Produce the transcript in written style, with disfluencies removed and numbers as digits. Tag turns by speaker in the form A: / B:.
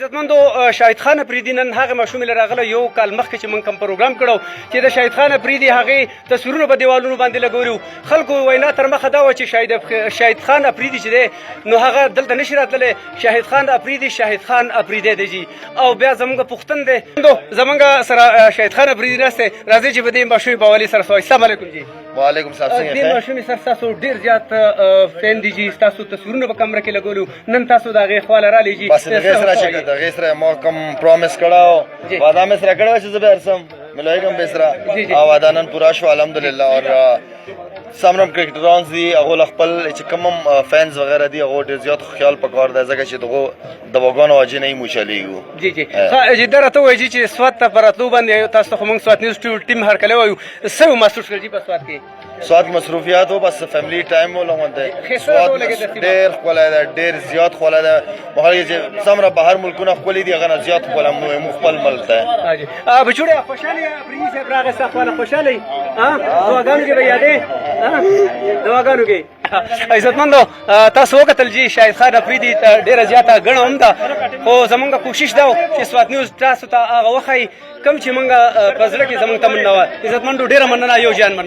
A: عزتمندو شاهد خان افریدي نن هغه ماشوم راغله یو کال مخکې چې موږ کوم پروګرام کړو چې د شاهد خان افریدي هغه تصویرونه په دیوالونو باندې لګولو خلکو وینا تر مخه دا و چې شاهد خان افریدي چې دی نو هغه دلته نشي راتللی شاهد خان افریدي شاهد خان افریدي دی جی او بیا زموږ پوښتن دی زموږ سره شاهد خان افریدي ناسته راځي چې په دې ماشوم په حوالې سره سوای السلام علیکم جی
B: وعلیکم السلام څنګه
A: دې ماشوم سره تاسو ډیر زیات فین دي جی تاسو تصویرونه په کمره کې لګولو نن تاسو دا غي خواله را لیجی
B: بس دغه سره چې دغه سره ما کوم پروميس کړه وعده مې سره کړو چې زه به ارسم ملایګم به سره او وعده نن پورا شو الحمدلله اور سمرم کرکټرانز دي هغه خپل چې کوم فینز وغیرہ دي هغه ډیر زیات خیال پکار دی ځکه چې دغه دواګانو واجی نه موشلېږي
A: جی جی ها دره ته وایي چې سوات ته پراتلو باندې تاسو خو موږ سوات نیوز ټیم هر کله وایو سو مصروف کړی په سوات کې
B: سوات مصروفیات او بس فیملی ټایم ولغونده سوات ډیر خپل ډیر زیات خپل ده مخالي چې سمره بهر ملکونه خپل دي هغه زیات خپل مخبل ملک ده
A: ها جی بچوړه خوشاله پرې چې براغه صفانه خوشاله ها دواګانو کې به یادې دواګانو کې عزتمندو تاسو وکتل جی شاهد خان افریدي ډیره زیاته غنه هم ده خو زمونږ کوشش دا چې سوات نیوز تاسو ته هغه وخی کم چې مونږ په زړه کې زمونږ تمنا و عزتمندو ډیره مننه یو جان مننه